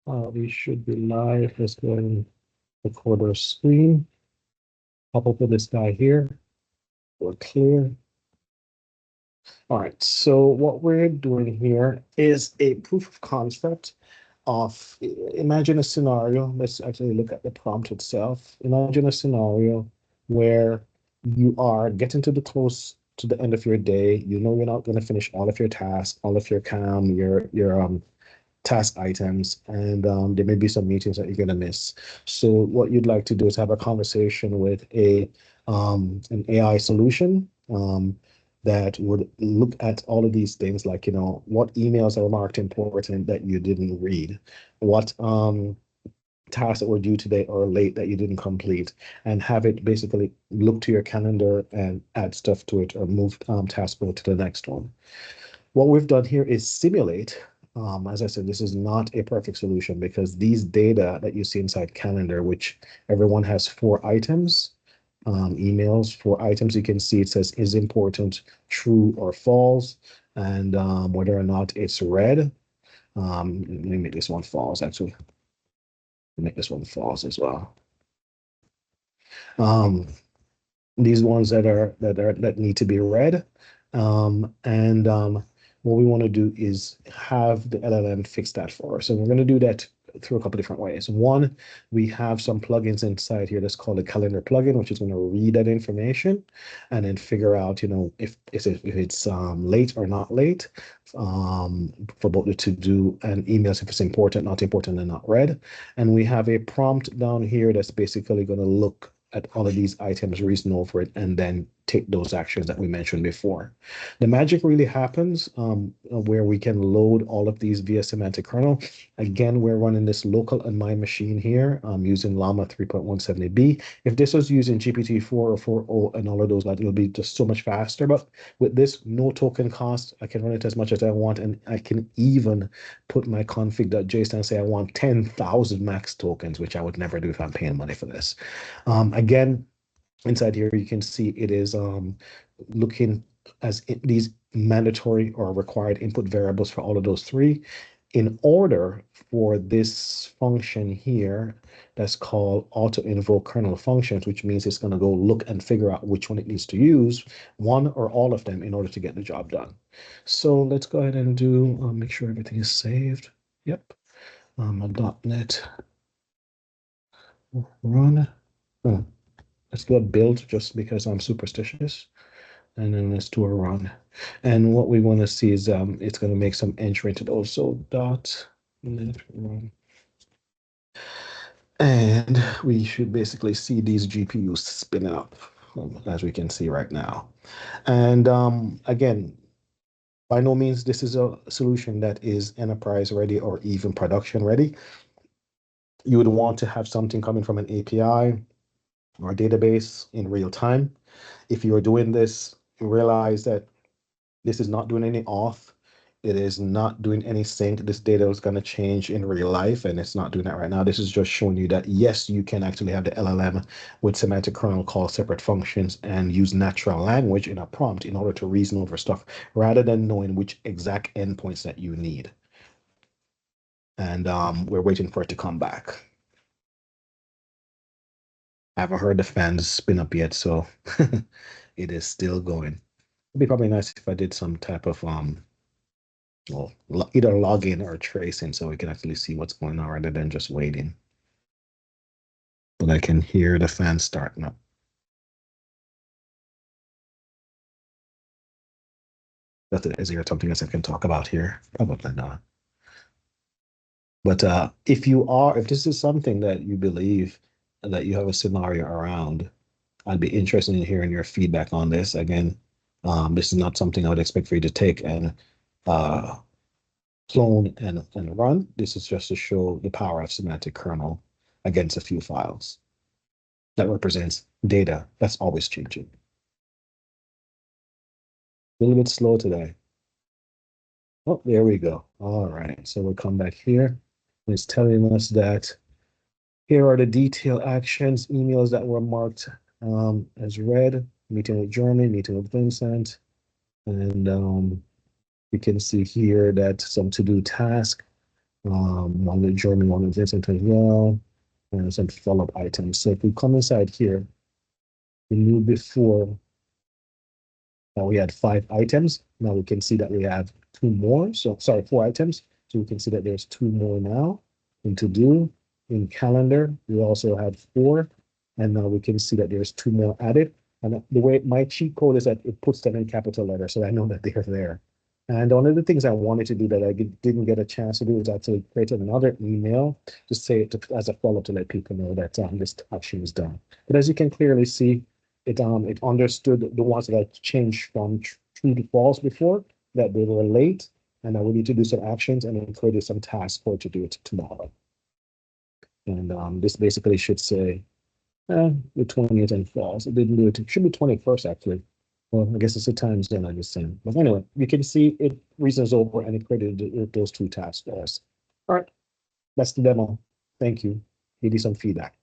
We should be live. Let's go ahead and record our screen. Pop up with this guy here. We're clear. All right, so what we're doing here is a proof of concept of, imagine a scenario. Let's actually look at the prompt itself. Imagine a scenario where you are getting to the close to the end of your day. You know you're not going to finish all of your tasks, all of your your task items, and there may be some meetings that you're going to miss. So what you'd like to do is have a conversation with an AI solution that would look at all of these things, like, what emails are marked important that you didn't read, what tasks that were due today or late that you didn't complete, and have it basically look to your calendar and add stuff to it or move task to the next one. What we've done here is simulate. As I said, this is not a perfect solution because these data that you see inside calendar, which everyone has 4 items, emails, 4 items, you can see it says is important, true or false, and whether or not it's read. Let me make this one false, actually. Make this one false as well. These ones that need to be read, and what we want to do is have the LLM fix that for us. So we're going to do that through a couple different ways. One, we have some plugins inside here that's called a calendar plugin, which is going to read that information and then figure out, if it's late or not late, for both the to-do and emails, if it's important, not important, and not read. And we have a prompt down here that's basically going to look at all of these items, reason over it, and then take those actions that we mentioned before. The magic really happens where we can load all of these via Semantic Kernel. Again, we're running this local on my machine here using LLaMA 3.170b. If this was using GPT-4 or 4.0 and all of those, that it'll be just so much faster. But with this, no token cost, I can run it as much as I want, and I can even put my config.json and say I want 10,000 max tokens, which I would never do if I'm paying money for this. Again, inside here, you can see it is looking as these mandatory or required input variables for all of those 3. In order for this function here, that's called auto invoke kernel functions, which means it's going to go look and figure out which one it needs to use, one or all of them, in order to get the job done. So let's go ahead and do, make sure everything is saved. Yep. A .NET run. Oh, let's go build just because I'm superstitious. And then let's do a run. And what we want to see is it's going to make some entry into those. So .NET run. And we should basically see these GPUs spin up, as we can see right now. And again, by no means this is a solution that is enterprise ready or even production ready. You would want to have something coming from an API or a database in real time. If you are doing this, realize that this is not doing any auth. It is not doing any sync. This data is going to change in real life, and it's not doing that right now. This is just showing you that, yes, you can actually have the LLM with semantic kernel call separate functions and use natural language in a prompt in order to reason over stuff rather than knowing which exact endpoints that you need. And we're waiting for it to come back. I haven't heard the fans spin up yet, so it is still going. It'd be probably nice if I did some type of well, either login or tracing so we can actually see what's going on rather than just waiting. But I can hear the fans starting up. Is there something else I can talk about here? Probably not. But if this is something that you believe that you have a scenario around, I'd be interested in hearing your feedback on this. Again, this is not something I would expect for you to take and clone and run. This is just to show the power of semantic kernel against a few files. That represents data that's always changing. A little bit slow today. Oh, there we go. All right, so we'll come back here. It's telling us that here are the detailed actions, emails that were marked as read, meeting with Jeremy, meeting with Vincent, and you can see here that some to-do task One of the German one is this as well, and some follow-up items. So if we come inside here, we knew before that we had 5 items. Now we can see that we have 2 more. So sorry, 4 items. So we can see that there's 2 more now. In to do, in calendar, we also had 4. And now we can see that there's 2 more added. And the way my cheat code is that it puts them in capital letters, so I know that they're there. And one of the things I wanted to do that I didn't get a chance to do is actually create another email to say as a follow-up to let people know that this action is done. But as you can clearly see, it understood the ones that I changed from true to false before, that they were late, and I would need to do some actions, and it created some tasks for it to do it tomorrow. And this basically should say the 20th and false. It didn't do it. It should be 21st actually. Well, I guess it's a time zone, I understand. But anyway, you can see it reasons over and it created those 2 tasks for us. All right, that's the demo. Thank you. Give you some feedback.